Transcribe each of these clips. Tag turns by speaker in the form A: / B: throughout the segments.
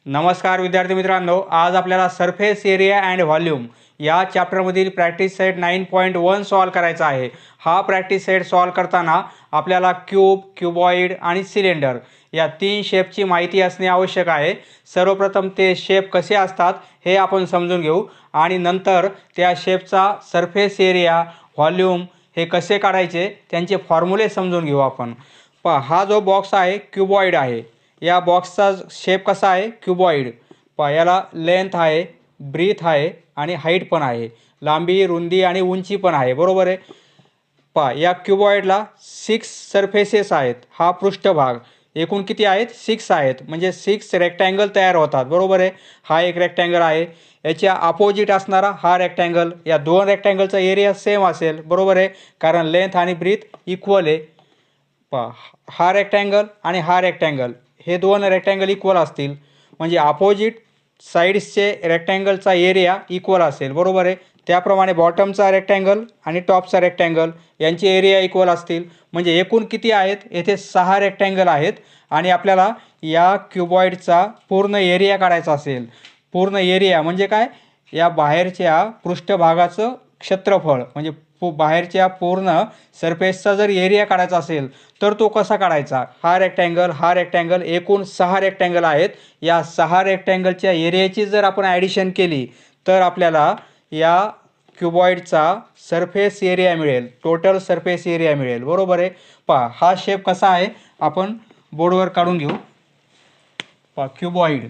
A: नमस्कार विद्यार्थी मित्रांनो, आज आपल्याला सरफेस एरिया अँड व्हॉल्यूम या चॅप्टरमधील प्रॅक्टिस सेट 9.1 सॉल्व करायचा आहे. हा प्रॅक्टिस सेट सॉल्व करताना आपल्याला क्यूब, क्युबॉइड आणि सिलेंडर या तीन शेपची माहिती असणे आवश्यक आहे. सर्वप्रथम ते शेप कसे असतात हे आपण समजून घेऊ आणि नंतर त्या शेपचा सरफेस एरिया, व्हॉल्यूम हे कसे काढायचे त्यांचे फॉर्म्युले समजून घेऊ आपण. हा जो बॉक्स आहे क्युबॉइड आहे. या बॉक्सचा शेप कसा आहे? क्युबॉइड. याला लेंथ आहे, ब्रीथ आहे आणि हाईट पण आहे. लांबी, रुंदी आणि उंची पण आहे, बरोबर आहे. या क्युबॉइडला 6 सरफेसेस आहेत. हा पृष्ठभाग एकूण किती आहेत? 6 आहेत, म्हणजे 6 रेक्टँगल तयार होतात, बरोबर आहे. हा एक रेक्टँगल आहे. याच्या अपोजिट असणारा हा रेक्टँगल, या दोन रेक्टँगलचा एरिया सेम असेल, बरोबर आहे, कारण लेंथ आणि ब्रीथ इक्वल आहे. हा रेक्टँगल आणि हा रेक्टँगल हे दोन रेक्टँगल इक्वल असतील, म्हणजे अपोजिट साईड्सचे रेक्टँगलचा एरिया इक्वल असेल, बरोबर आहे. त्याप्रमाणे बॉटमचा रेक्टँगल आणि टॉपचा रेक्टँगल यांचे एरिया इक्वल असतील, म्हणजे एकूण किती आहेत? येथे 6 रेक्टँगल आहेत आणि आपल्याला या क्युबॉइडचा पूर्ण एरिया काढायचा असेल. पूर्ण एरिया म्हणजे काय? या बाहेरच्या पृष्ठभागाचं क्षेत्रफळ, म्हणजे बाहेरच्या पूर्ण सरफेसचा जर एरिया काढायचा असेल तर तो कसा काढायचा? हा रेक्टँगल एकूण 6 रेक्टँगल आहेत. या 6 रेक्टँगलच्या एरियाची जर आपण ॲडिशन केली तर आपल्याला या क्युबॉइडचा सरफेस एरिया मिळेल, टोटल सरफेस एरिया मिळेल, बरोबर आहे. हा शेप कसा आहे आपण बोर्डवर काढून घेऊ. क्युबॉइड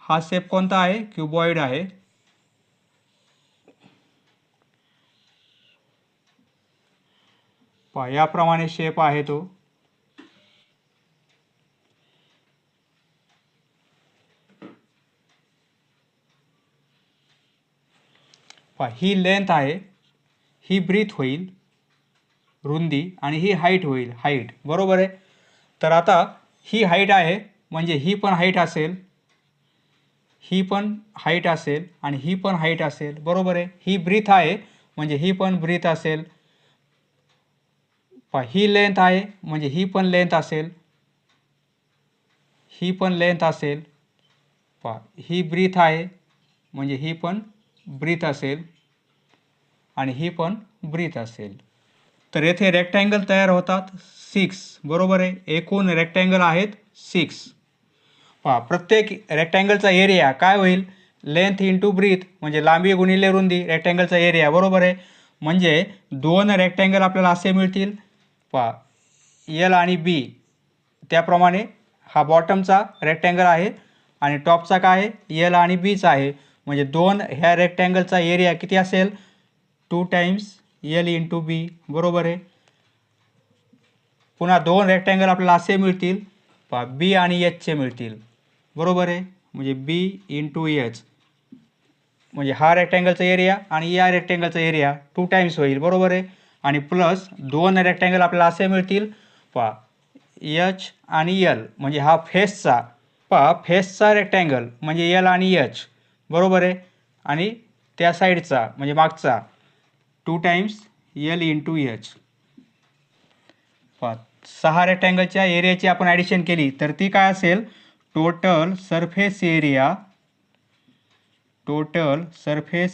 A: हा शेप कोणता आहे? क्युबॉइड आहे. याप्रमाणे शेप आहे तो. ही लेंथ आहे, ही ब्रीथ होईल, रुंदी, आणि ही हाईट होईल, हाईट, बरोबर आहे. तर आता ही हाईट आहे म्हणजे ही पण हाईट असेल, ही पण हाईट असेल आणि ही पण हाईट असेल, बरोबर आहे. ही ब्रीथ आहे म्हणजे ही पण ब्रीथ असेल. ही लेंथ आहे म्हणजे ही पण लेंथ असेल, ही पण लेंथ असेल. ही ब्रीथ आहे म्हणजे ही पण ब्रीथ असेल आणि ही पण ब्रीथ असेल. तर येथे रेक्टँगल तयार होतात 6, बरोबर आहे. एकूण रेक्टँगल आहेत 6. प्रत्येक रेक्टँगलचा एरिया काय होईल? लेंथ इंटू ब्रीथ, म्हणजे लांबी गुणिले रुंदी, रेक्टँगलचा एरिया, बरोबर आहे. म्हणजे दोन रेक्टँगल आपल्याला असे मिळतील, एल आणि बी. त्याप्रमाणे हा बॉटमचा रेक्टँगल आहे आणि टॉपचा काय आहे? एल आणि बीचा आहे. म्हणजे दोन ह्या रेक्टँगलचा एरिया किती असेल? 2 टाइम्स एल इंटू बी, बरोबर आहे. पुन्हा दोन रेक्टँगल आपल्याला असे मिळतील, बी आणि एचचे मिळतील, बरोबर आहे. म्हणजे बी इंटू एच, म्हणजे हा रेक्टँगलचा एरिया आणि या रेक्टँगलचा एरिया 2 टाइम्स होईल, बरोबर आहे. आणि प्लस दोन रेक्टँगल आपल्याला असे मिळतील, एच आणि एल, म्हणजे हा फेसचा रेक्टँगल म्हणजे एल आणि एच, बरोबर आहे. आणि त्या साईडचा म्हणजे मागचा 2 टाइम्स एल इंटू एच. 6 रेक्टँगलच्या एरियाची आपण ॲडिशन केली तर ती काय असेल? Total surface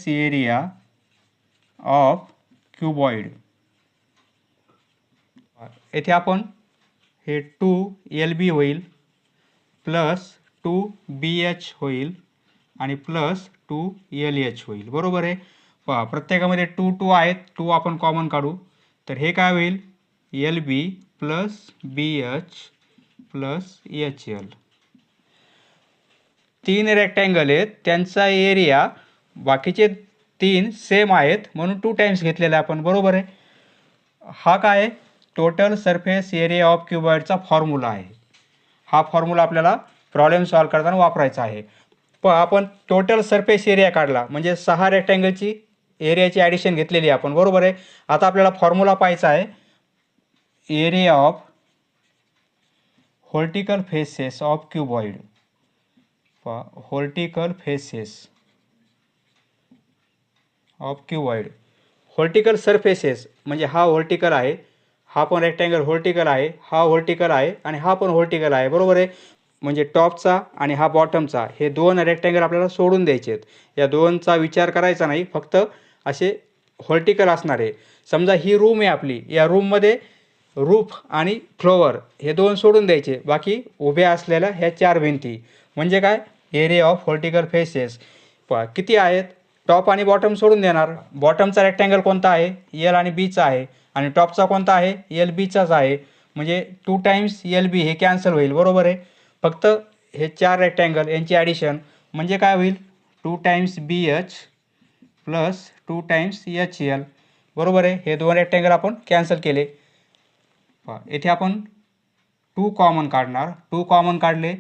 A: area of cuboid. येथे आपण हे 2LB होईल, प्लस 2BH होईल आणि प्लस 2LH होईल, बरोबर आहे. प्रत्येकामध्ये 2 आहेत, 2 आपण कॉमन काढू, तर हे काय होईल? LB plus BH plus HL. 3 rectangle आहेत, त्यांचा एरिया बाकीचे 3 सेम आहेत म्हणून 2 टाइम्स घेतलेला आपण, बरोबर आहे. हा काय आहे? टोटल सरफेस एरिया ऑफ क्युबॉइडचा फॉर्म्युला आहे. हा फॉर्म्युला आपल्याला प्रॉब्लेम सॉल्व करताना वापरायचा आहे. आपण टोटल सरफेस एरिया काढला म्हणजे 6 रेक्टँगलची एरियाची ॲडिशन घेतलेली आपण, बरोबर आहे. आता आपल्याला फॉर्म्युला पाहायचा आहे area of vertical faces of cuboid. Vertical faces of cuboid. Vertical surfaces म्हणजे हा व्हर्टिकल आहे, हा पण रेक्टँगल व्हर्टिकल आहे, हा व्हर्टिकल आहे आणि हा पण व्हर्टिकल आहे, बरोबर आहे. म्हणजे टॉपचा आणि हा बॉटमचा, हे दोन रेक्टँगल आपल्याला सोडून द्यायचे आहेत. या दोनचा विचार करायचा नाही, फक्त असे व्हर्टिकल असणार आहे. समजा ही रूम आहे आपली, या रूममध्ये रूफ आणि फ्लोअर हे दोन सोडून द्यायचे, बाकी उभ्या असलेल्या ह्या 4 भिंती. म्हणजे काय, एरिया ऑफ व्हर्टिकल फेसेस किती आहेत, टॉप आणि बॉटम सोडून देणार. बॉटमचा रेक्टँगल कोणता आहे, एल आणि बीचा आहे, आणि टॉपचा कोणता आहे, एल बीचाच आहे. म्हणजे 2 टाइम्स एल बी हे कॅन्सल होईल, बरोबर आहे. फक्त हे 4 रेक्टँगल यांची ॲडिशन म्हणजे काय होईल, 2 times B H plus 2 times H L, बरोबर आहे. हे दोन रेक्टँगल आपण कॅन्सल केले. येथे आपण 2 कॉमन काढणार. 2 कॉमन काढले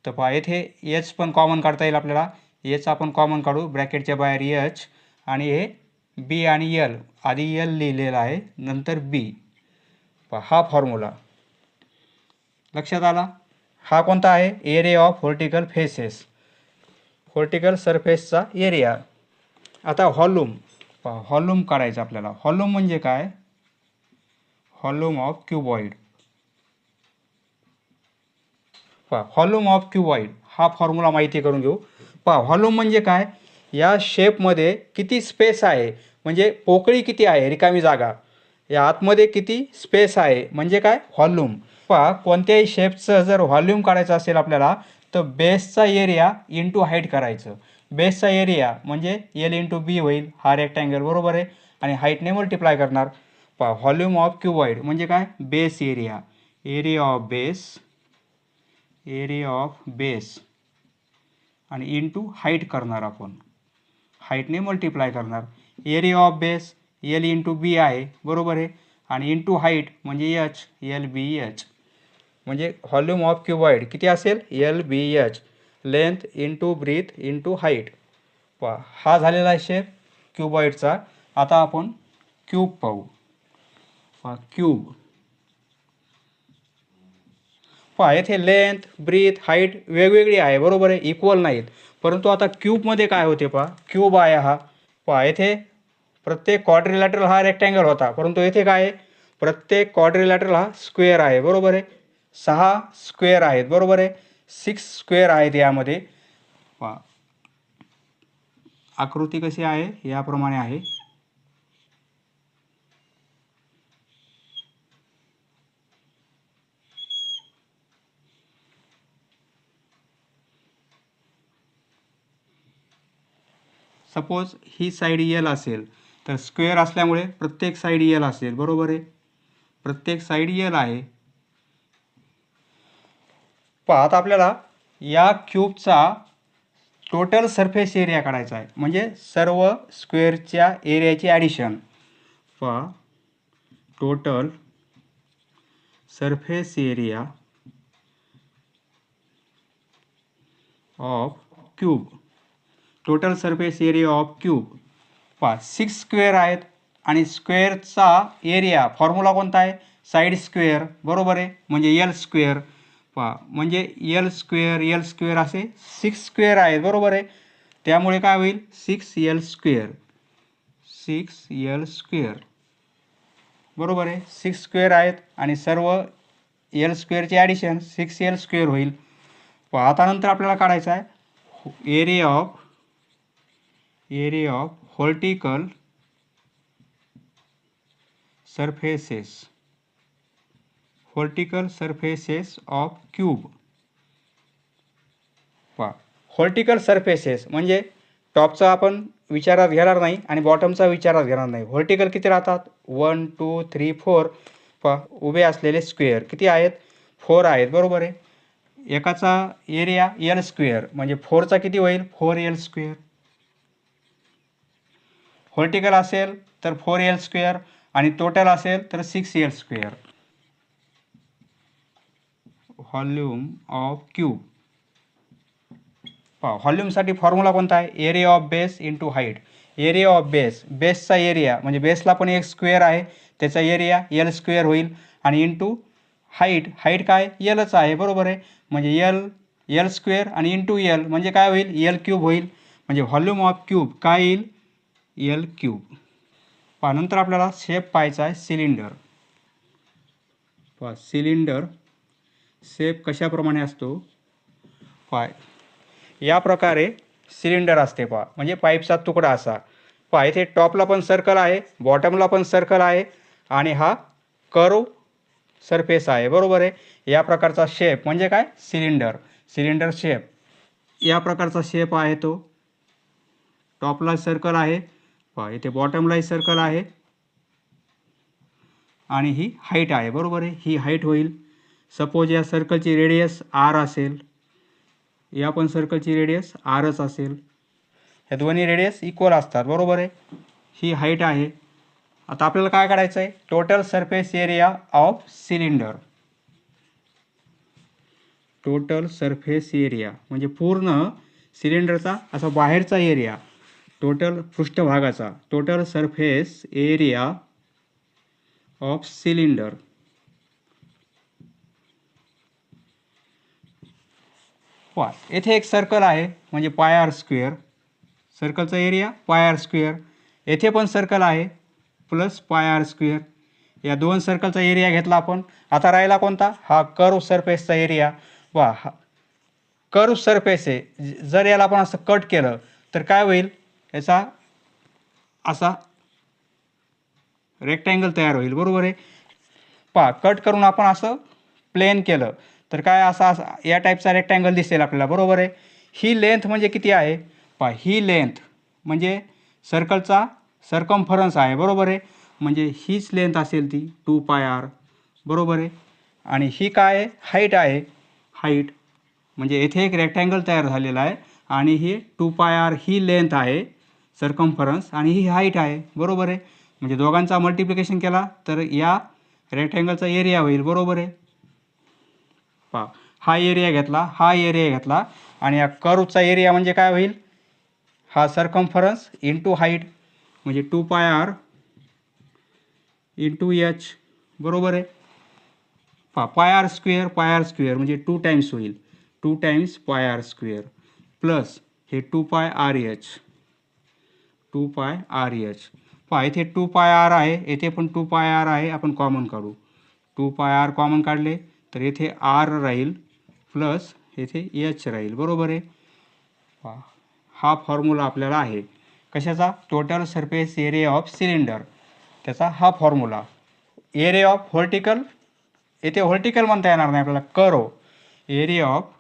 A: तर पहा येथे एच पण कॉमन काढता येईल आपल्याला. एच आपण कॉमन काढू, ब्रॅकेटच्या बाहेर एच, आणि हे बी आणि एल, आधी एल लिहिलेला आहे नंतर बी. हा फॉर्म्युला लक्षात आला. हा कोणता आहे, area of vertical faces, vertical सरफेसचा एरिया. आता व्हॉल्यूम, व्हॉल्यूम काढायचं आपल्याला. व्हॉल्यूम म्हणजे काय, volume of cuboid. Volume of cuboid हा फॉर्म्युला माहिती करून घेऊ. व्हॉल्यूम म्हणजे काय, या शेपमध्ये किती स्पेस आहे, म्हणजे पोकळी किती आहे, रिकामी जागा, या आतमध्ये किती स्पेस आहे, म्हणजे काय व्हॉल्यूम. कोणत्याही शेपचं जर व्हॉल्यूम काढायचं असेल आपल्याला, तर बेसचा एरिया इंटू हाईट करायचं. बेसचा एरिया म्हणजे एल इंटू बी होईल, हा रेक्टँगल, बरोबर आहे, आणि हाईटने मल्टिप्लाय करणार. व्हॉल्यूम ऑफ क्युबॉइड म्हणजे काय, base area, area of base, area of base, आणि इंटू हाईट करणार आपण, हाईटने मल्टिप्लाय करणार. Area of base L into B आहे, बरोबर आहे, आणि इंटू हाईट म्हणजे एच, एल बी एच. म्हणजे व्हॉल्यूम ऑफ क्युबॉइड किती असेल, L B H, length into breadth into height. हा झालेला आहे शेप क्युबॉइडचा. आता आपण क्यूब पाहू. क्यूब येथे लेंथ, ब्रीथ, हाईट वेगवेगळी आहे, बरोबर आहे, इक्वल नाहीत. परंतु आता क्यूबमध्ये काय होते, क्यूब आहे हा. येथे प्रत्येक क्वाड्रिलॅटरल हा रेक्टँगल होता, परंतु येथे काय आहे, प्रत्येक क्वाड्रिलॅटरल हा स्क्वेअर आहे, बरोबर आहे. 6 स्क्वेअर आहेत, बरोबर आहे, 6 स्क्वेअर आहेत यामध्ये. आकृती कशी आहे, याप्रमाणे आहे. सपोज ही साईड एल असेल, तर स्क्वेअर असल्यामुळे प्रत्येक साईड एल असेल, बरोबर आहे, प्रत्येक साईड एल आहे. आता आपल्याला या क्यूबचा टोटल सरफेस एरिया काढायचा आहे, म्हणजे सर्व स्क्वेअरच्या एरियाची addition. Total surface area of cube, total surface area of cube. 6 square आहेत, आणि स्क्वेअरचा एरिया फॉर्म्युला कोणता आहे, साईड स्क्वेअर, बरोबर आहे, म्हणजे एल स्क्वेअर. म्हणजे एल स्क्वेअर असे 6 स्क्वेअर आहेत, बरोबर आहे. त्यामुळे काय होईल, 6 एल स्क्वेअर, 6 एल स्क्वेअर, बरोबर आहे. 6 स्क्वेअर आहेत, आणि सर्व एल स्क्वेअरची ॲडिशन 6 एल स्क्वेअर होईल. आता नंतर आपल्याला काढायचा आहे area of vertical surfaces of cube. Vertical surfaces म्हणजे टॉपचा आपण विचारात घेणार नाही आणि बॉटमचा विचारात घेणार नाही. व्हर्टिकल किती राहतात, 1 2 3 4. उभे असलेले स्क्वेअर किती आहेत, 4 आहेत, बरोबर आहे. एकाचा एरिया एल स्क्वेअर म्हणजे 4चा किती होईल, 4 एल स्क्वेअर. व्हर्टिकल असेल तर 4 एल स्क्वेअर, आणि टोटल असेल तर 6 L square. Volume of cube. व्हॉल्यूमसाठी फॉर्म्युला कोणता आहे, area of base into height. Area of base, बेसचा एरिया म्हणजे बेसला पण एक स्क्वेअर आहे, त्याचा एरिया एल स्क्वेअर होईल, आणि इंटू हाईट, हाईट काय एलच आहे, बरोबर आहे, म्हणजे एल स्क्वेअर, आणि इंटू एल म्हणजे काय होईल, एल क्यूब होईल. म्हणजे व्हॉल्यूम ऑफ क्यूब काय येईल, एल क्यूब. नंतर आपल्याला शेप पाहायचा आहे सिलेंडर. सिलेंडर शेप कशाप्रमाणे असतो या प्रकारे सिलेंडर असते म्हणजे पाईपचा तुकडा असा इथे टॉपला पण सर्कल आहे, बॉटमला पण सर्कल आहे आणि हा कर्व सरफेस आहे, बरोबर आहे. या प्रकारचा शेप म्हणजे काय, सिलेंडर शेप. या प्रकारचा शेप आहे तो. टॉपला सर्कल आहे इथे, बॉटमलाही सर्कल आहे आणि ही हाईट आहे, बरोबर आहे. ही हाईट होईल. सपोज या सर्कलची रेडियस आर असेल, या पण सर्कलची रेडियस आरच असेल. या दोन्ही रेडियस इक्वल असतात, बरोबर आहे. ही हाईट आहे. आता आपल्याला काय करायचं आहे, total surface area of cylinder. Total surface area म्हणजे पूर्ण सिलेंडरचा असा बाहेरचा एरिया, टोटल पृष्ठभागाचा, total surface area of cylinder. येथे एक सर्कल आहे म्हणजे पाय आर स्क्वेअर. सर्कलचा एरिया पाय आर स्क्वेअर. येथे पण सर्कल आहे प्लस पाय आर स्क्वेअर. या दोन सर्कलचा एरिया घेतला आपण. आता राहिला कोणता, हा कर्व सरफेसचा एरिया. हा कर्व सरफेस आहे. जर याला आपण असं कट केलं तर काय होईल, याचा असा रेक्टँगल तयार होईल, बरोबर आहे. कट करून आपण असं प्लेन केलं तर काय असा या टाईपचा रेक्टँगल दिसेल आपल्याला, बरोबर आहे. ही लेंथ म्हणजे किती आहे, ही लेंथ म्हणजे सर्कलचा सर्कम्फरन्स आहे, बरोबर आहे. म्हणजे हीच लेंथ असेल ती 2πr, बरोबर आहे. आणि ही काय आहे, हाईट आहे. हाईट म्हणजे येथे एक रेक्टँगल तयार झालेला आहे आणि ही 2πr ही लेंथ आहे सर्कम्फरन्स आणि ही हाईट आहे, बरोबर आहे. म्हणजे दोघांचा मल्टिप्लिकेशन केला तर या रेक्टँगलचा एरिया होईल, बरोबर आहे. हा एरिया घेतला, हा एरिया घेतला आणि या कर्वचा एरिया म्हणजे काय होईल, हा सर्कम्फरन्स इंटू हाईट म्हणजे 2πr इंटू एच, बरोबर आहे. पाय आर स्क्वेअर म्हणजे 2 टाइम्स होईल, 2 टाइम्स पाय आर स्क्वेअर प्लस हे 2πrh. 2πrh इथे 2πr आहे, येथे पण 2πr आहे. आपण कॉमन काढू, 2πr कॉमन काढले तर येथे r राहील प्लस येथे एच राहील, बरोबर आहे. हा फॉर्म्युला आपल्याला आहे कशाचा, total surface area of cylinder. त्याचा हा फॉर्म्युला. एरिया ऑफ व्हर्टिकल, येथे व्हर्टिकल म्हणता येणार नाही आपल्याला, curve. Area of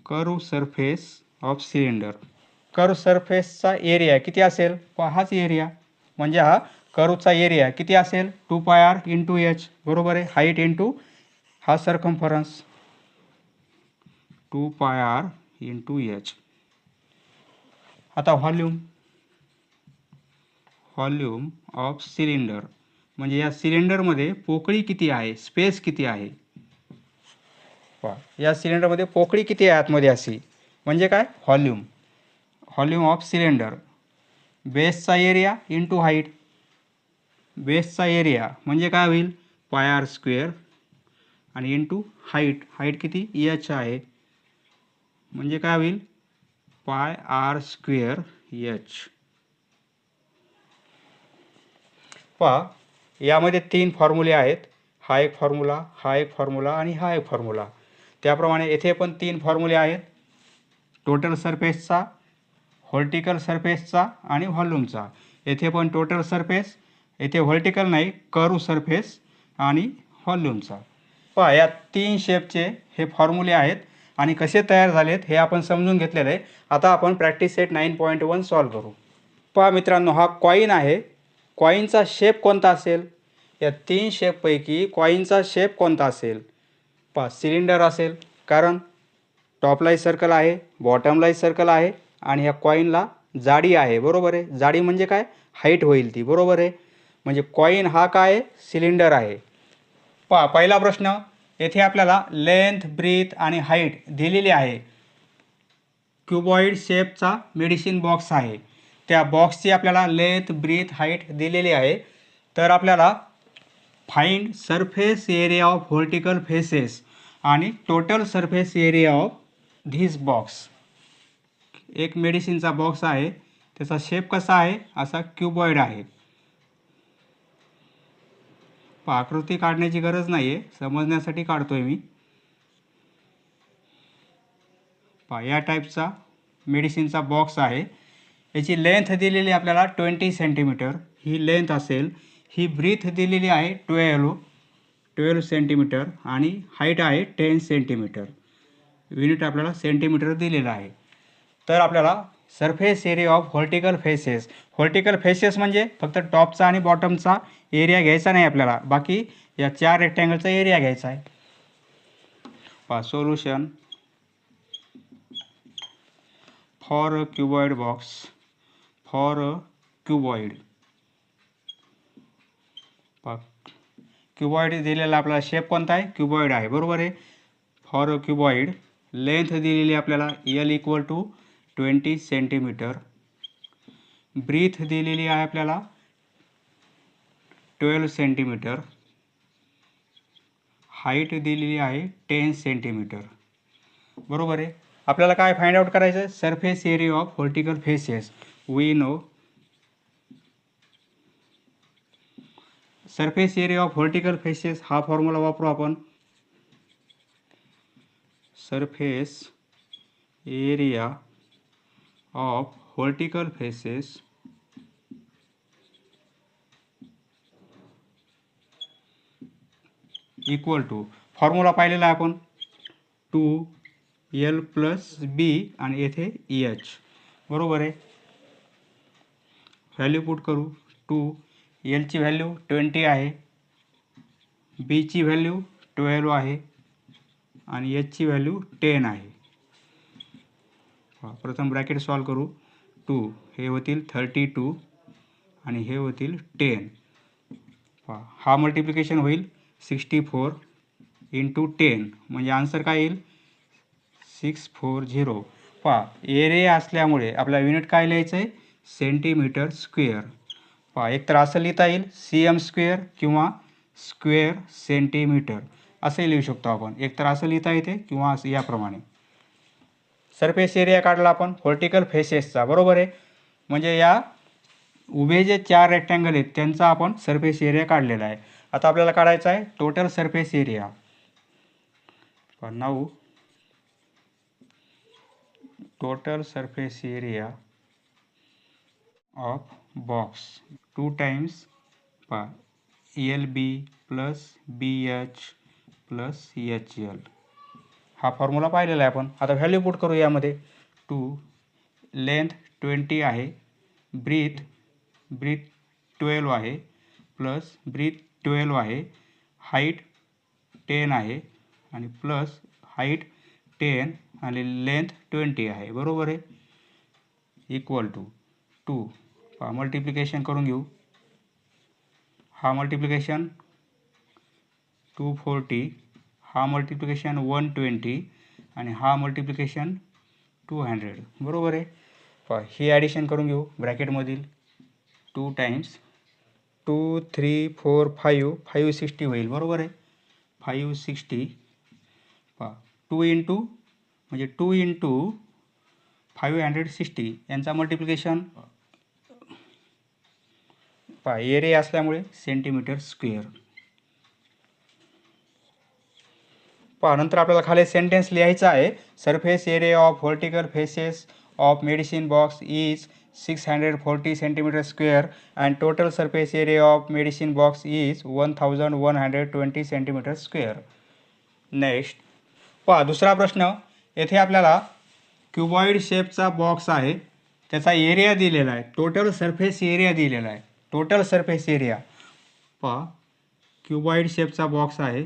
A: curve surface of cylinder. Curve सरफेसचा एरिया किती असेल, हाच एरिया म्हणजे हा कर्वचा एरिया किती असेल, 2πr इंटू एच, बरोबर आहे. हाईट इंटू हा सर्कम्फरन्स, 2πr इंटू एच. आता व्हॉल्यूम ऑफ सिलेंडर म्हणजे या सिलेंडरमध्ये पोकळी किती आहे, स्पेस किती आहे. या सिलेंडरमध्ये पोकळी किती आहे आतमध्ये अशी, म्हणजे काय, व्हॉल्यूम ऑफ सिलेंडर. बेसचा एरिया इंटू हाईट. बेसचा एरिया म्हणजे काय होईल, पाय आर स्क्वेअर आणि इंटू हाईट किती, एच आहे, म्हणजे काय होईल, पाय आर स्क्वेअर एच. यामध्ये 3 फॉर्म्युले आहेत. हा एक फॉर्म्युला, हा एक फॉर्म्युला आणि हा एक फॉर्म्युला. त्याप्रमाणे येथे पण 3 फॉर्म्युले आहेत, टोटल सरफेसचा, व्हर्टिकल सरफेसचा आणि व्हॉल्यूमचा. येथे पण टोटल सरफेस, येथे व्हर्टिकल नाही, कर्व सरफेस आणि व्हॉल्यूमचा. या 3 शेपचे हे फॉर्म्युले आहेत आणि कसे तयार झालेत हे आपण समजून घेतलेलं आहे. आता आपण प्रॅक्टिस सेट 9.1 सॉल्व करू. मित्रांनो, हा कॉईन आहे. कॉईनचा शेप कोणता असेल, या 3 शेपपैकी कॉईनचा शेप कोणता असेल, सिलेंडर असेल. कारण टॉपलाही सर्कल आहे, बॉटमलाही सर्कल आहे आणि ह्या कॉईनला जाडी आहे, बरोबर आहे. जाडी म्हणजे काय, हाईट होईल ती, बरोबर आहे. म्हणजे कॉईन हा काय, सिलेंडर आहे. पहिला प्रश्न, येथे आपल्याला लेंथ, ब्रीथ आणि हाईट दिलेली आहे. क्युबॉइड शेपचा मेडिसिन बॉक्स आहे, त्या बॉक्सची आपल्याला लेंथ, ब्रीथ, हाईट दिलेली आहे. तर आपल्याला find surface area of vertical faces आणि total surface area of this box. एक मेडिसिनचा बॉक्स आहे, त्याचा शेप कसा आहे, असा क्युबॉइड आहे. आकृती काढण्याची गरज नाही आहे, समजण्यासाठी काढतोय मी. या टाईपचा मेडिसिनचा बॉक्स आहे. याची लेंथ दिलेली आपल्याला 20 सेंटीमीटर ही लेंथ असेल. ही ब्रीथ दिलेली आहे 12 सेंटीमीटर आणि हाईट आहे 10 सेंटीमीटर. युनिट आपल्याला सेंटीमीटर दिलेलं आहे. तर आपल्याला surface area of vertical faces, vertical faces म्हणजे फक्त टॉपचा आणि बॉटमचा एरिया घ्यायचा नाही आपल्याला, बाकी या 4 रेक्टँगलचा एरिया घ्यायचा आहे. Solution for a cuboid box, for a cuboid. Cuboid दिलेला आपल्याला शेप कोणता आहे, क्युबॉइड आहे, बरोबर आहे. फॉर अ क्युबॉइड लेंथ दिलेली आपल्याला L = 20 सेंटीमीटर. ब्रीथ दिलेली आहे आपल्याला 12 सेंटीमीटर. हाईट दिलेली आहे 10 सेंटीमीटर, बरोबर आहे. आपल्याला काय फाइंड आउट करायचं आहे, surface area of vertical faces. We know surface area of vertical faces हा फॉर्म्युला वापरू आपण. Surface area of vertical faces equal to, formula पाहिलेला आहे आपण, 2L + B आणि येथे EH, बरोबर आहे. व्हॅल्यू पुट करू. 2L ची व्हॅल्यू 20 आहे, B ची व्हॅल्यू 12 आहे आणि H ची व्हॅल्यू 10 आहे. प्रथम ब्रॅकेट सॉल्व करू. 2 हे होतील 32 आणि हे होतील 10. हा मल्टिप्लिकेशन होईल 64 × 10 म्हणजे आन्सर काय येईल, 640. एरिया असल्यामुळे आपल्याला युनिट काय लिहायचं आहे, सेंटीमीटर स्क्वेअर. एक तर असं लिहिता येईल cm² किंवा स्क्वेअर सेंटीमीटर असंही लिहू शकतो आपण. एक तर असं लिहिता येते किंवा असं याप्रमाणे. सरफेस एरिया काढला आपण व्हर्टिकल फेसेसचा, बरोबर आहे. म्हणजे या उभे जे 4 रेक्टँगल आहेत त्यांचा आपण सरफेस एरिया काढलेला आहे. आता आपल्याला काढायचा आहे total surface area. Now total surface area of box 2 times LB + BH + HL. हा फॉर्म्युला पाहिलेला आहे आपण. आता व्हॅल्यू पुट करू यामध्ये. 2 लेंथ 20 आहे, ब्रीथ 12 आहे, प्लस ब्रीथ 12 आहे, हाईट 10 आहे आणि प्लस हाईट 10 आणि लेंथ 20 आहे, बरोबर आहे. Equal to 2. मल्टिप्लिकेशन करून घेऊ. हा मल्टिप्लिकेशन 240, हा मल्टिप्लिकेशन 120 आणि हा मल्टिप्लिकेशन 200, बरोबर आहे. ही ॲडिशन करून घेऊ ब्रॅकेटमधील. 2 टाइम्स 2 3 4 5 560 होईल, बरोबर आहे. 560 2 × म्हणजे 2 × 560 यांचा मल्टिप्लिकेशन. एरिया असल्यामुळे सेंटीमीटर स्क्वेअर. नंतर आपल्याला खाली सेंटेन्स लिहायचा आहे. Surface area of vertical faces of medicine box is 640 centimetre square and total surface area of medicine box is 1120 centimetre square. Next दुसरा प्रश्न. येथे आपल्याला क्युबॉइड शेपचा बॉक्स आहे, त्याचा एरिया दिलेला आहे, टोटल सरफेस एरिया दिलेला आहे. टोटल सरफेस एरिया क्युबॉइड शेपचा बॉक्स आहे,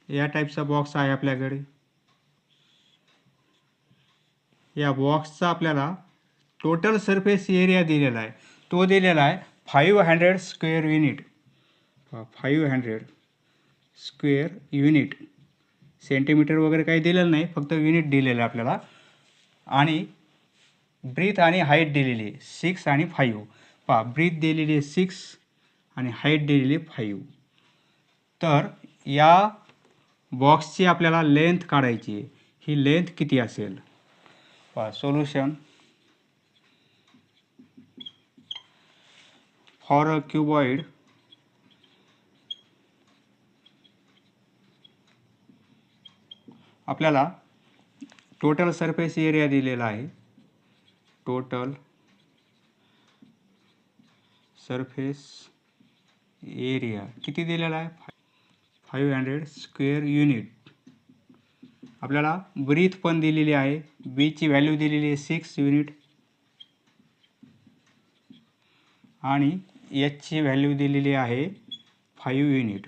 A: या टाईपचा बॉक्स आहे आपल्याकडे. या बॉक्सचा आपल्याला टोटल सरफेस एरिया दिलेला आहे, तो दिलेला आहे 500 square unit. 500 square unit. Centimetre वगैरे काही दिलेलं नाही, फक्त युनिट दिलेलं आहे आपल्याला. आणि ब्रीथ आणि हाईट दिलेली आहे 6 आणि 5. ब्रीथ दिलेली आहे 6 आणि हाईट दिलेली 5. तर या बॉक्सची आपल्याला लेंथ काढायची आहे. ही लेंथ किती असेल? सोल्युशन फॉर अ क्यूबॉइड आपल्याला टोटल सरफेस एरिया दिलेला आहे. टोटल सरफेस एरिया किती दिलेला आहे? 500 स्क्वेअर युनिट. आपल्याला ब्रीथ पण दिलेली आहे. बीची व्हॅल्यू दिलेली आहे 6 युनिट आणि एचची व्हॅल्यू दिलेली आहे 5 युनिट.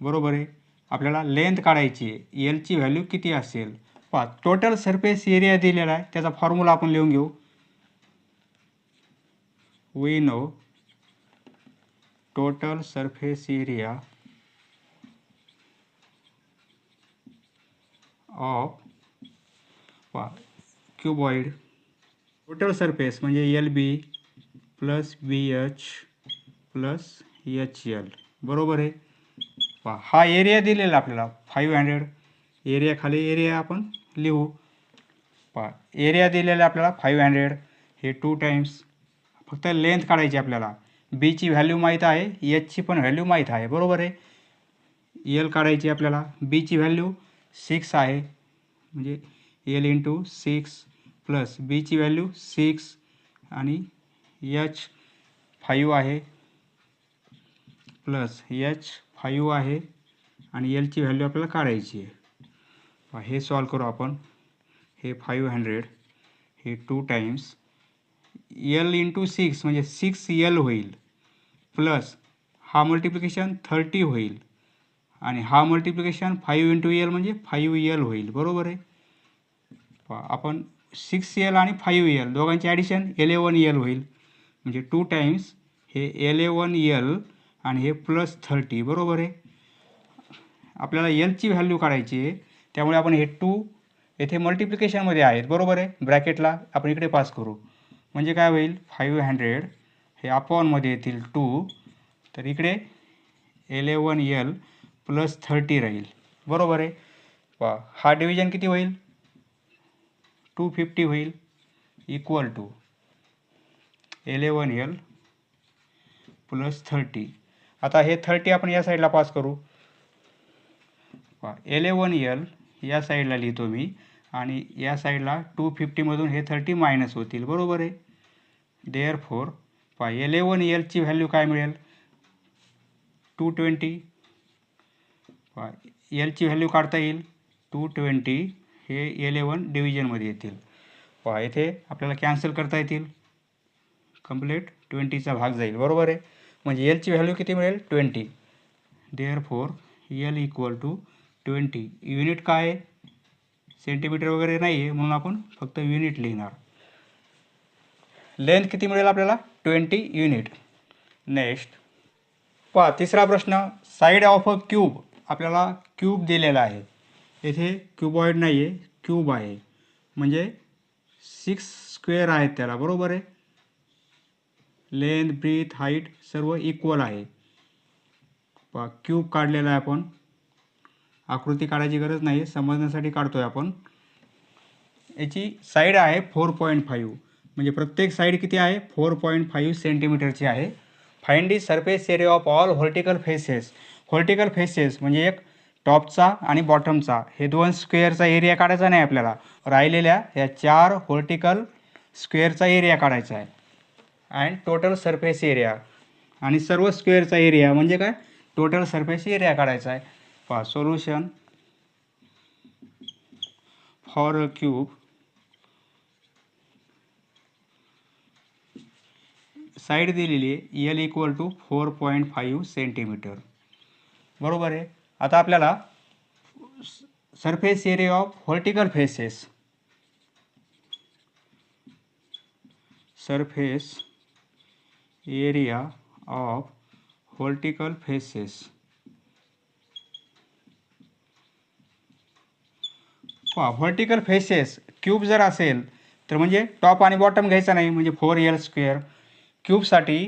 A: बरोबर आहे. आपल्याला लेंथ काढायची आहे. एलची व्हॅल्यू किती असेल? पहा, टोटल सरफेस एरिया दिलेला आहे. त्याचा फॉर्म्युला आपण लिहून घेऊ. We know total surface area of cuboid. Total surface म्हणजे L B plus B H plus H L. बरोबर आहे. पहा, हा एरिया दिलेला आपल्याला 500. एरिया खाली एरिया आपण लिहू. पहा, एरिया दिलेला आपल्याला 500. हे 2 टाइम्स. फक्त लेंथ काढायची आपल्याला. बीची व्हॅल्यू माहीत आहे, एचची पण व्हॅल्यू माहीत आहे. बरोबर आहे. एल काढायची आपल्याला. बीची व्हॅल्यू 6 आहे म्हणजे एल इंटू 6 प्लस बीची व्हॅल्यू 6 आणि एच 5 आहे प्लस एच 5 आहे आणि एलची व्हॅल्यू आपल्याला काढायची आहे. हे सॉल्व करू आपण. हे 500 हे 2 टाइम्स एल इंटू 6 म्हणजे 6 एल होईल प्लस हा मल्टिप्लिकेशन 30 होईल आणि हा मल्टिप्लिकेशन 5 इंटू एल म्हणजे 5 एल होईल. बरोबर आहे. आपण 6 एल आणि 5 एल दोघांची ॲडिशन 11 एल होईल म्हणजे 2 टाइम्स हे 11 एल आणि हे प्लस 30. बरोबर आहे. आपल्याला एलची व्हॅल्यू काढायची आहे त्यामुळे आपण हे 2 येथे मल्टिप्लिकेशनमध्ये आहेत. बरोबर आहे. ब्रॅकेटला आपण इकडे पास करू म्हणजे काय होईल? 500 हे अपॉनमध्ये येतील 2 तर इकडे 11 एल प्लस 30 राहील. बरोबर आहे. पहा, हा डिव्हिजन किती होईल? 250 होईल इक्वल टू 11 एल प्लस 30. आता हे 30 आपण या साईडला पास करू. 11 एल या साईडला लिहितो मी आणि या साईडला 250मधून हे 30 मायनस होतील. बरोबर आहे. देअरफॉर 11 एलची व्हॅल्यू काय मिळेल? 220. एलची व्हॅल्यू काढता येईल 220 हे 11 डिव्हिजनमध्ये येतील. पहा, इथे आपल्याला कॅन्सल करता येतील. कंप्लीट 20चा भाग जाईल. बरोबर आहे. म्हणजे एलची व्हॅल्यू किती मिळेल? 20. Therefore L equal to 20. Unit काय आहे? सेंटीमीटर वगैरे नाही आहे म्हणून आपण फक्त युनिट लिहिणार. लेंथ किती मिळेल आपल्याला? 20 युनिट. नेक्स्ट पहा, तिसरा प्रश्न. Side of a cube. आपल्याला क्यूब दिलेला आहे. येथे क्यूबॉइड नाही आहे, क्यूब आहे म्हणजे 6 स्क्वेअर आहेत त्याला. बरोबर आहे. लेंथ ब्रीथ हाईट सर्व इक्वल आहे. पहा, क्यूब काढलेला आहे आपण. आकृती काढायची गरज नाही, समजण्यासाठी काढतोय आपण. याची साईड आहे 4.5 म्हणजे प्रत्येक साईड किती आहे? 4.5 सेंटीमीटरची आहे. Find the surface area of all vertical faces. Vertical faces म्हणजे एक टॉपचा आणि बॉटमचा हे 2 स्क्वेअरचा एरिया काढायचा नाही आपल्याला. राहिलेल्या या 4 व्हर्टिकल स्क्वेअरचा एरिया काढायचा आहे. अँड टोटल सरफेस एरिया आणि सर्व स्क्वेअरचा एरिया म्हणजे काय? टोटल सरफेस एरिया काढायचा आहे. पहा, solution for a cube. Side दिलेली आहे एल इक्वल टू 4.5 सेंटीमीटर. बरोबर आहे. आता आपल्याला surface area of vertical faces. Surface area of vertical faces. पहा, व्हर्टिकल फेसेस क्यूब जर असेल तर म्हणजे टॉप आणि बॉटम घ्यायचा नाही म्हणजे 4L स्क्वेअर. क्यूबसाठी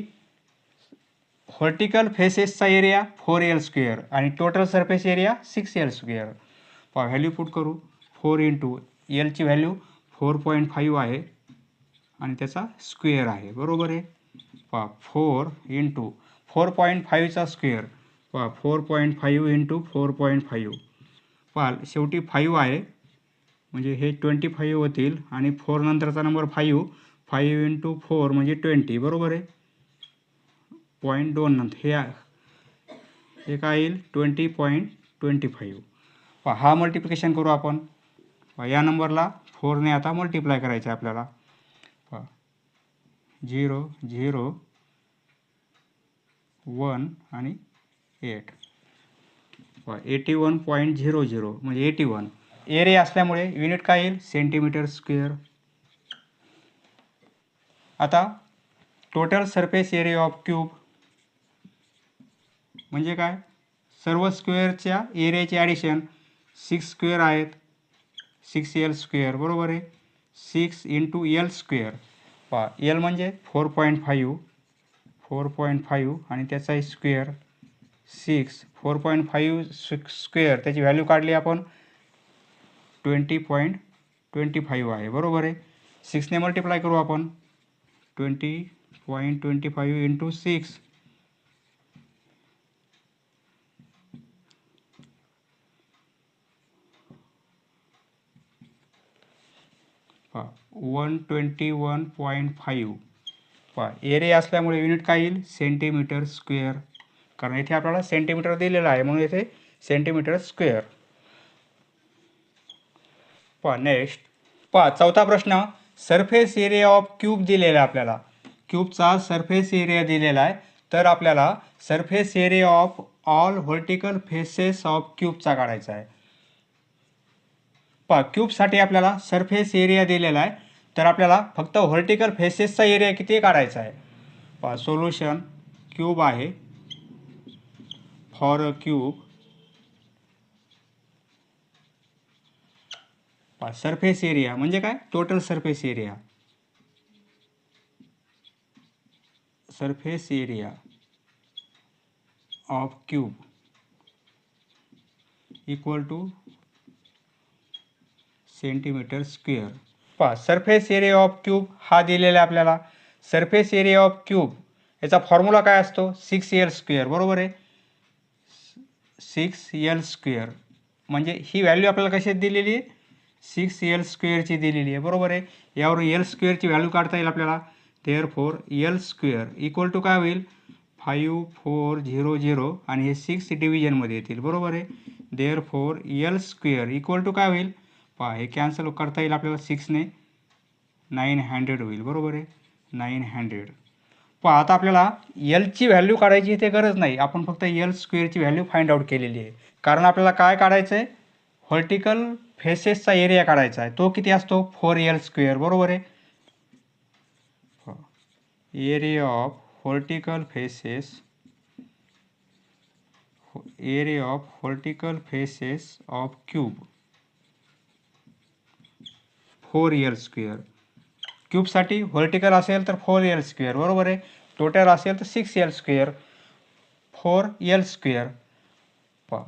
A: व्हर्टिकल फेसेसचा एरिया 4L स्क्वेअर आणि total surface area 6L square. पहा, व्हॅल्यू पुट करू. 4 इंटू एलची व्हॅल्यू 4.5 आहे आणि त्याचा स्क्वेअर आहे. बरोबर आहे. पहा 4 इंटू 4.5चा स्क्वेअर, पहा 4.5 इंटू 4.5, पहा शेवटी 5 आहे म्हणजे हे 25 होतील आणि 4 नंतरचा नंबर 5, 5 इंटू 4 म्हणजे 20, बरोबर आहे. 0.2 नंतर हे काय येईल 20.25. पहा हा मल्टिप्लिकेशन करू आपण. या नंबरला 4ने आता मल्टिप्लाय करायचं आहे आपल्याला. पहा 0 0 1 आणि 8, 81.00 म्हणजे 81. एरिया असल्यामुळे युनिट काय येईल सेंटीमीटर स्क्वेअर. आता total surface area of cube म्हणजे काय, सर्व स्क्वेअरच्या एरियाचे ॲडिशन. 6 स्क्वेअर आहेत, 6l स्क्वेअर, बरोबर आहे. 6 इंटू l स्क्वेअर, पहा l म्हणजे 4.5 आणि त्याचा स्क्वेअर 6, 4.5 स्क्वेअर, त्याची व्हॅल्यू काढली आपण 20.25 आहे, बरोबर आहे. 6ने मल्टिप्लाय करू आपण. 20.25 इंटू 6, पहा 121.5. पहा एरिया असल्यामुळे युनिट काय येईल सेंटीमीटर स्क्वेअर, कारण इथे आपल्याला सेंटीमीटर दिलेलं आहे म्हणून इथे सेंटीमीटर स्क्वेअर. पहा नेक्स्ट, पहा चौथा प्रश्न. सरफेस एरिया ऑफ क्यूब दिलेला आहे आपल्याला. क्यूबचा सरफेस एरिया दिलेला आहे, तर आपल्याला surface area of all vertical faces of क्यूबचा काढायचा आहे. पहा क्यूबसाठी आपल्याला सरफेस एरिया दिलेला आहे, तर आपल्याला फक्त व्हर्टिकल फेसेसचा एरिया किती काढायचा आहे. पहा सोल्युशन, क्यूब आहे. फॉर अ क्यूब, पहा सरफेस एरिया म्हणजे काय total surface area, surface area of cube equal two centimetre square. पहा सरफेस एरिया ऑफ क्यूब हा दिलेला आहे आपल्याला. सरफेस एरिया ऑफ क्यूब याचा फॉर्म्युला काय असतो 6l स्क्वेअर, बरोबर आहे. 6l स्क्वेअर म्हणजे ही व्हॅल्यू आपल्याला कशात दिलेली आहे 6l स्क्वेअरची दिलेली आहे, बरोबर आहे. यावरून l स्क्वेअरची व्हॅल्यू काढता येईल आपल्याला. Therefore l square equal to काय होईल 5400 आणि हे 6 डिव्हिजनमध्ये येतील, बरोबर आहे. Therefore l square equal to काय होईल, पहा हे कॅन्सल करता येईल आपल्याला 6ने, 900 होईल, बरोबर आहे. 900. पहा आता आपल्याला एलची व्हॅल्यू काढायची इथे गरज नाही, आपण फक्त l स्क्वेअरची व्हॅल्यू फाइंड आउट केलेली आहे. कारण आपल्याला काय काढायचं आहे व्हर्टिकल फेसेसचा एरिया काढायचा आहे, तो किती असतो 4l स्क्वेअर, बरोबर आहे. Area of vertical faces, area of vertical faces of cube 4l square. क्यूबसाठी व्हर्टिकल असेल तर 4l स्क्वेअर, बरोबर आहे. टोटल असेल तर 6l स्क्वेअर, 4l स्क्वेअर. पहा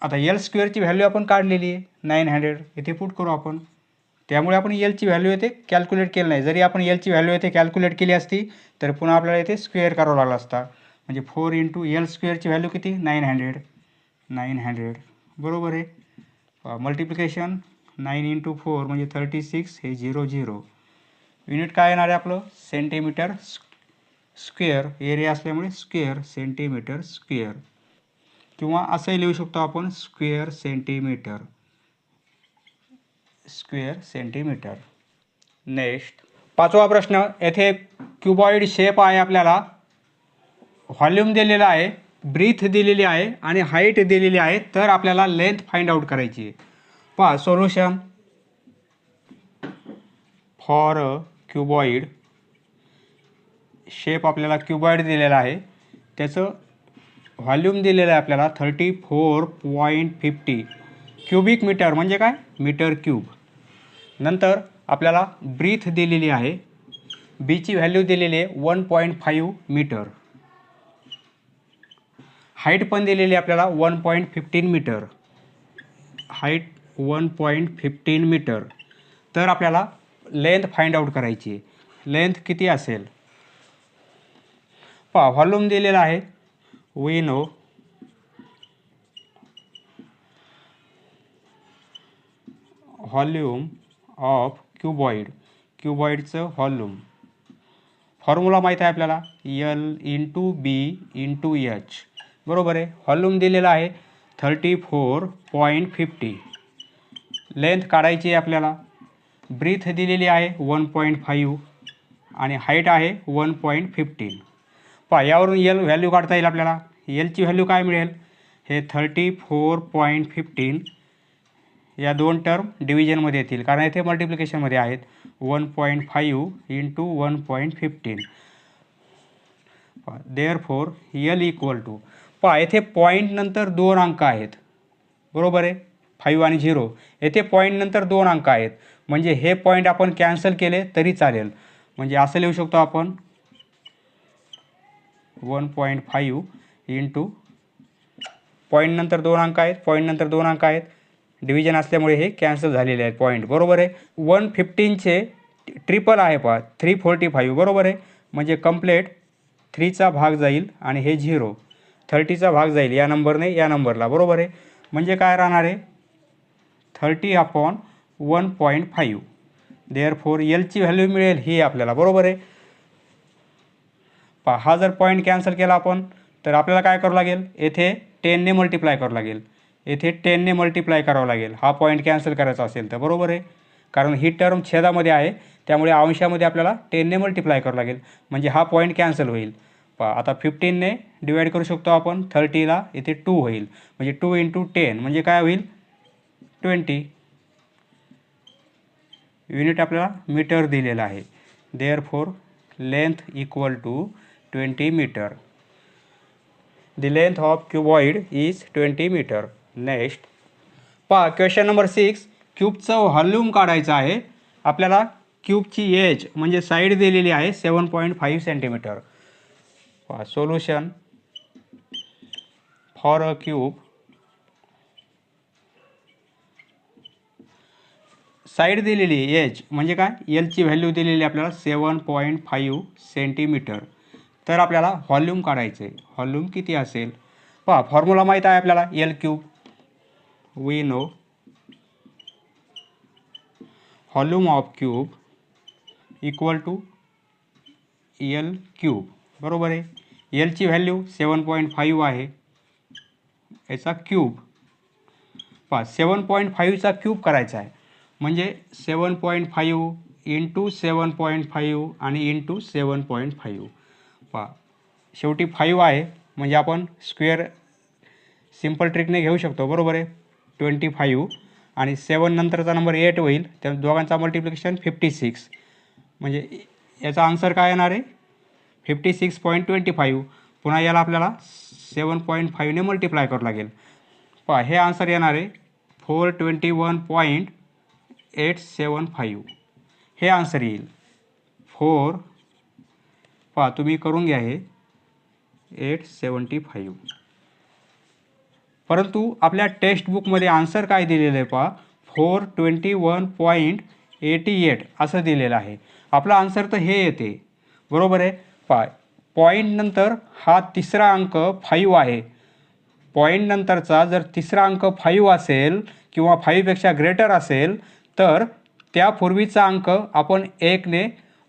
A: आता l स्क्वेअरची व्हॅल्यू आपण काढलेली आहे 900, इथे पुट करू आपण. त्यामुळे आपण lची व्हॅल्यू येथे कॅल्क्युलेट केली नाही. जरी आपण lची व्हॅल्यू येथे कॅल्क्युलेट केली असती तर पुन्हा आपल्याला येथे स्क्वेअर करावा लागला असता. म्हणजे 4 इंटू l स्क्वेअरची व्हॅल्यू किती 900, बरोबर आहे. मल्टिप्लिकेशन 9 इंटू 4 म्हणजे 36, हे 00. युनिट काय येणार आहे आपलं सेंटीमीटर स्क्वेअर, एरिया असल्यामुळे स्क्वेअर सेंटीमीटर स्क्वेअर, किंवा असंही लिहू शकतो आपण square centimetre, square centimetre. Next पाचवा प्रश्न. येथे क्युबॉइड शेप आहे आपल्याला, व्हॉल्यूम दिलेला आहे, ब्रीथ दिलेली आहे आणि हाईट दिलेली आहे, तर आपल्याला लेंथ फाइंड आउट करायची आहे. पहा solution, for a cuboid shape आपल्याला क्युबॉइड दिलेला आहे, त्याचं व्हॉल्यूम दिलेलं आहे आपल्याला 34.50 क्युबिक मीटर म्हणजे काय मीटर क्यूब. नंतर आपल्याला ब्रीथ दिलेली आहे, बीची व्हॅल्यू दिलेली आहे 1.5 मीटर, हाईट पण दिलेली आहे आपल्याला 1.15 मीटर, हाईट 1.15 मीटर. तर आपल्याला लेंथ फाइंड आउट करायची आहे. लेंथ किती असेल पहा व्हॉल्यूम दिलेला आहे, we know volume of cuboid, क्युबॉइडचं व्हॉल्यूम फॉर्म्युला माहीत आहे आपल्याला, L into B into H, बरोबर आहे. व्हॉल्यूम दिलेला आहे 34.50, लेंथ काढायची आहे आपल्याला, ब्रीथ दिलेली आहे 1.5 आणि हाईट आहे 1.15. पहा यावरून एल व्हॅल्यू काढता येईल आपल्याला. एलची व्हॅल्यू काय मिळेल, हे 34.15 या दोन टर्म डिव्हिजनमध्ये येतील कारण येथे मल्टिप्लिकेशनमध्ये आहेत. 1.5 into 1.15. Therefore L equal to, पहा येथे पॉईंट नंतर दोन अंक आहेत, बरोबर आहे, 5 आणि 0. येथे पॉईंट नंतर दोन अंक आहेत म्हणजे हे पॉईंट आपण कॅन्सल केले तरी चालेल. म्हणजे असं लिहू शकतो आपण 1.5 इंटू पॉईंट नंतर दोन अंक आहेत, पॉईंट नंतर दोन अंक आहेत, डिव्हिजन असल्यामुळे हे कॅन्सल झालेले आहेत पॉईंट, बरोबर आहे. 115चे ट्रिपल आहे पहा 345, बरोबर आहे. म्हणजे कंप्लेट 3चा भाग जाईल आणि हे 0, 30चा भाग जाईल या नंबरने या नंबरला, बरोबर आहे. म्हणजे काय राहणार आहे 30/1.5. देअरफॉर एलची व्हॅल्यू मिळेल ही आपल्याला, बरोबर आहे. पहा हा जर पॉईंट कॅन्सल केला आपण तर आपल्याला काय करावं लागेल, येथे 10ने मल्टिप्लाय करावं लागेल, येथे 10ने मल्टिप्लाय करावं लागेल हा पॉईंट कॅन्सल करायचा असेल तर, बरोबर आहे. कारण ही टर्म छेदामध्ये आहे त्यामुळे अंशामध्ये आपल्याला 10ने मल्टिप्लाय करावं लागेल म्हणजे हा पॉईंट कॅन्सल होईल. पहा आता 15ने डिवाईड करू शकतो आपण 30ला, इथे 2 होईल म्हणजे 2 इंटू 10 म्हणजे काय होईल 20. युनिट आपल्याला मीटर दिलेला आहे. Therefore length equal to 20 metre. The length of cuboid is 20 meter. Next पहा क्वेश्चन नंबर 6, क्यूबचं व्हॉल्यूम काढायचं आहे आपल्याला. क्यूबची एज म्हणजे साईड दिलेली आहे 7.5 सेंटीमीटर. पहा solution for a cube, side दिलेली एज म्हणजे काय, एलची व्हॅल्यू दिलेली आपल्याला 7.5 सेंटीमीटर. तर आपल्याला व्हॉल्यूम काढायचं आहे, व्हॉल्यूम किती असेल. पहा फॉर्म्युला माहीत आहे आपल्याला, L cube, we know volume of cube equal to L cube, बरोबर आहे. एलची व्हॅल्यू 7.5 आहे, याचा क्यूब. पहा 7.5चा क्यूब करायचा आहे म्हणजे 7.5 इंटू 7.5 आणि इंटू 7.5. पहा शेवटी 5 आहे म्हणजे आपण स्क्वेअर सिम्पल ट्रिकने घेऊ शकतो, बरोबर आहे. 25 आणि 7 नंतरचा नंबर 8 होईल, त्या दोघांचा मल्टिप्लिकेशन 56 म्हणजे याचा आन्सर काय येणार आहे 56.25. पुन्हा याला आपल्याला 7.5ने मल्टिप्लाय करावं लागेल. पहा हे आन्सर येणार आहे 421.875. हे आन्सर येईल 4, पहा तुम्ही करून घ्या हे 875. परंतु आपल्या टेक्स्ट बुकमध्ये आन्सर काय दिलेलं आहे पहा 421.88 असं दिलेलं आहे. आपला आन्सर तर हे येते, बरोबर आहे. पहा पॉईंट नंतर हा तिसरा अंक 5 आहे, पॉईंट नंतरचा जर तिसरा अंक 5 असेल किंवा 5पेक्षा ग्रेटर असेल तर त्यापूर्वीचा अंक आपण 1ने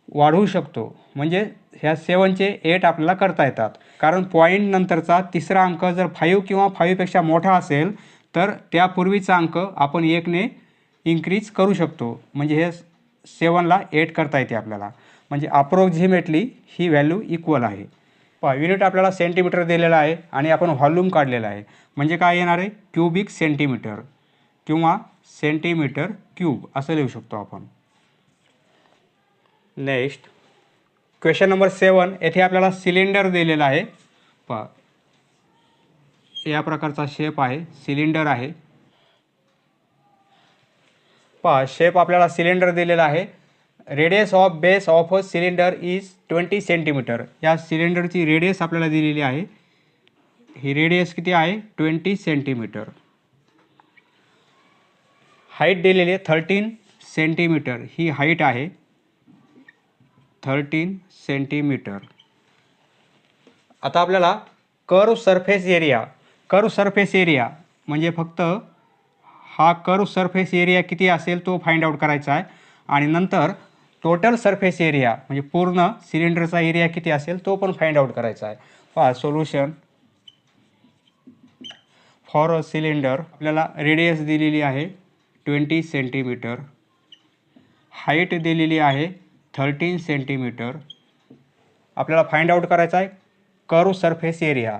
A: वाढवू शकतो म्हणजे ह्या 7चे 8 आपल्याला करता येतात. कारण पॉईंट नंतरचा तिसरा अंक जर 5 किंवा 5पेक्षा मोठा असेल तर त्यापूर्वीचा अंक आपण 1ने इन्क्रीज करू शकतो म्हणजे हे 7ला 8 करता येते आपल्याला. म्हणजे अप्रोक्झिमेटली ही व्हॅल्यू इक्वल आहे. पहा युनिट आपल्याला सेंटीमीटर दिलेला आहे आणि आपण व्हॉल्यूम काढलेला आहे म्हणजे काय येणार आहे क्यूबिक सेंटीमीटर किंवा सेंटीमीटर क्यूब असं लिहू शकतो आपण. नेक्स्ट क्वेश्चन नंबर 7, येथे आपल्याला सिलेंडर दिलेला आहे. पहा या प्रकारचा शेप आहे, सिलेंडर आहे. पहा शेप आपल्याला सिलेंडर दिलेला आहे. Radius of base of a cylinder is 20 centimetre. या सिलेंडरची रेडियस आपल्याला दिलेली आहे, ही रेडियस किती आहे 20 सेंटीमीटर. हाईट दिलेली आहे 13 सेंटीमीटर, ही हाईट आहे 13 सेंटीमीटर. आता आपल्याला कर्व सरफेस एरिया म्हणजे फक्त हा कर्व सरफेस एरिया किती असेल तो फाइंड आउट करायचा आहे आणि नंतर टोटल सरफेस एरिया म्हणजे पूर्ण सिलेंडरचा एरिया किती असेल तो पण फाइंड आउट करायचा आहे. पहा सोल्युशन फॉर अ सिलेंडर. आपल्याला रेडियस दिलेली आहे 20 सेंटीमीटर, हाईट दिलेली आहे 13 सेंटीमीटर. आपल्याला फाइंड आउट करायचा आहे curve surface area.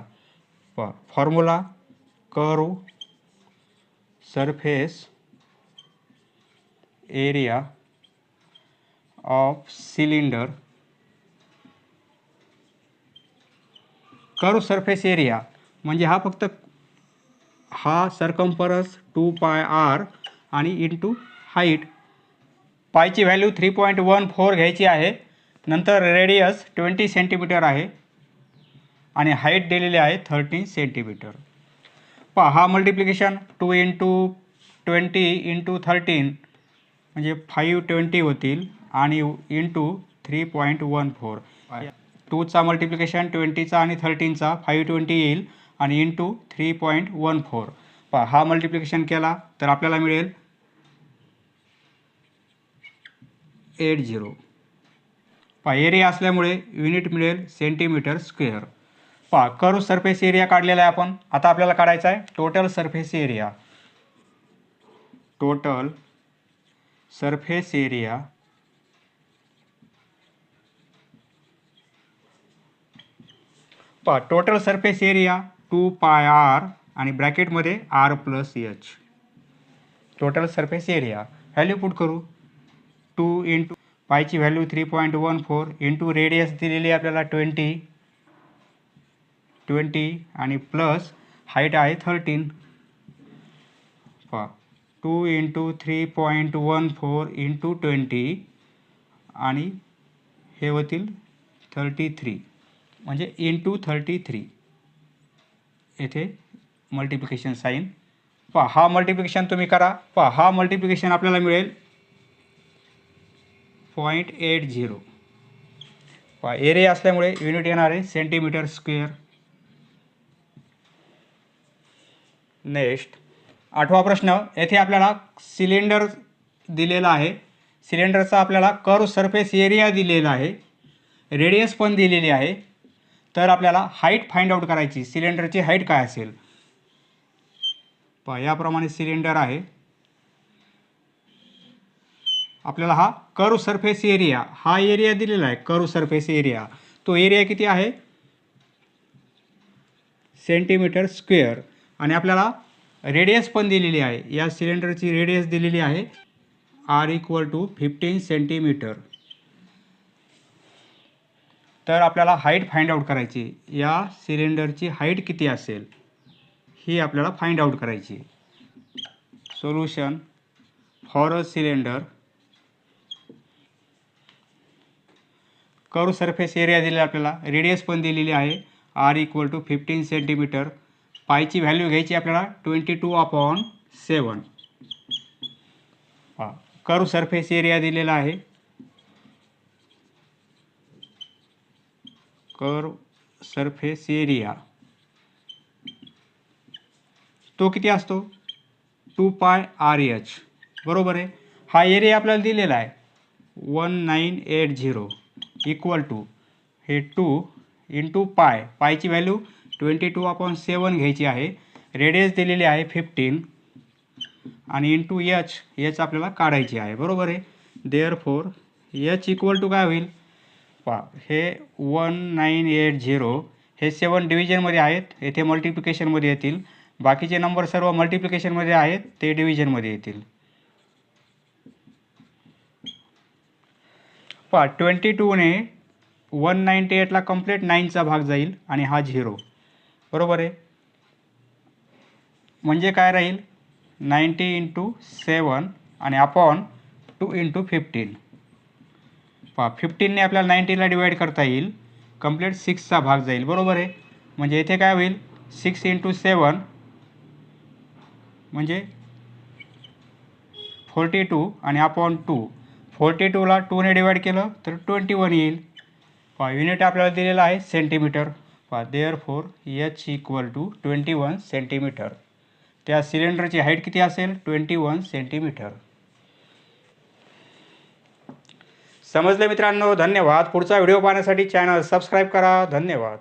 A: Formula curve surface area of cylinder. Curve surface area म्हणजे हा फक्त हा सरकम्फरन्स 2πr आणि इंटू हाईट. पायची व्हॅल्यू 3.14 घ्यायची आहे. नंतर रेडियस 20 सेंटीमीटर आहे आणि हाईट दिलेली आहे 13 सेंटीमीटर. पहा हा मल्टिप्लिकेशन 2 इंटू 20 इंटू 13 म्हणजे 520 होतील आणि इंटू 3.14. 2चा मल्टिप्लिकेशन 20चा आणि 13चा 520 येईल आणि इंटू 3.14. पहा हा मल्टिप्लिकेशन केला तर आपल्याला मिळेल 80. पहा एरिया असल्यामुळे युनिट मिळेल सेंटीमीटर स्क्वेअर. पहा कर्व सरफेस एरिया काढलेला आहे आपण. आता आपल्याला काढायचा आहे total surface area. Total surface area पहा टोटल सरफेस एरिया 2πr आणि ब्रॅकेटमध्ये r+h. Total surface area value put करू. 2 इंटू पायची व्हॅल्यू 3.14 इंटू रेडियस दिलेली आपल्याला 20 आणि प्लस हाईट आहे 13. पहा 2 इंटू 3.14 इंटू 20 आणि हे होतील 33 म्हणजे इंटू 33. येथे मल्टिप्लिकेशन साईन. पहा हा मल्टिप्लिकेशन तुम्ही करा. पहा हा मल्टिप्लिकेशन आपल्याला मिळेल 0.80. पहा एरिया असल्यामुळे युनिट येणार आहे सेंटीमीटर स्क्वेअर. नेक्स्ट 8वा प्रश्न. येथे आपल्याला सिलेंडर दिलेला आहे. सिलेंडरचा आपल्याला कर्व सरफेस एरिया दिलेला आहे, रेडियस पण दिलेली आहे. तर आपल्याला हाईट फाइंड आउट करायची. सिलेंडरची हाईट काय असेल. पहा याप्रमाणे सिलेंडर आहे. आपल्याला हा कर्व सरफेस एरिया हा एरिया दिलेला आहे. कर्व सरफेस एरिया तो एरिया किती आहे सेंटीमीटर स्क्वेअर आणि आपल्याला रेडियस पण दिलेली आहे. या सिलेंडरची रेडियस दिलेली आहे r=15 सेंटीमीटर. तर आपल्याला हाईट फाइंड आउट करायची. या सिलेंडरची हाईट किती असेल ही आपल्याला फाइंड आउट करायची. Solution for a cylinder. Curve surface area दिलेला आपल्याला, रेडियस पण दिलेली आहे r=15 सेंटीमीटर. पायची व्हॅल्यू घ्यायची आपल्याला 22/7. हा कर्व सरफेस एरिया दिलेला आहे. कर्व सरफेस एरिया तो किती असतो 2πRh. बरोबर आहे. हा एरिया आपल्याला दिलेला आहे 1980 इक्वल टू हे 2 इंटू पाय. पायची व्हॅल्यू 22/7 घ्यायची आहे. रेडियस दिलेली आहे 15 आणि इंटू एच आपल्याला काढायची आहे. बरोबर आहे. देअरफॉर एच इक्वल टू काय होईल. पहा हे 1980 हे 7 डिव्हिजनमध्ये आहेत. येथे मल्टिप्लिकेशनमध्ये येतील. बाकीचे नंबर सर्व मल्टिप्लिकेशनमध्ये आहेत ते डिव्हिजनमध्ये येतील. पहा 22ने 198ला कंप्लीट 9चा भाग जाईल आणि हा 0. बरोबर आहे. म्हणजे काय राहील 90 इंटू 7 आणि अपॉन 2 इंटू 15. पहा 15ने आपल्याला 90ला डिवाईड करता येईल. कंप्लीट 6चा भाग जाईल. बरोबर आहे. म्हणजे इथे काय होईल 6 इंटू 7 म्हणजे 42 आणि अपॉन 2. 42ला 2ने डिवाईड केलं तर 21 येईल. पहा युनिट आपल्याला दिलेला आहे सेंटीमीटर. पहा therefore H equal to 21 centimetre. त्या सिलेंडरची हाईट किती असेल? 21 सेंटीमीटर. समजले मित्रांनो? धन्यवाद. पुढचा व्हिडिओ पाहण्यासाठी चॅनल सबस्क्राईब करा. धन्यवाद.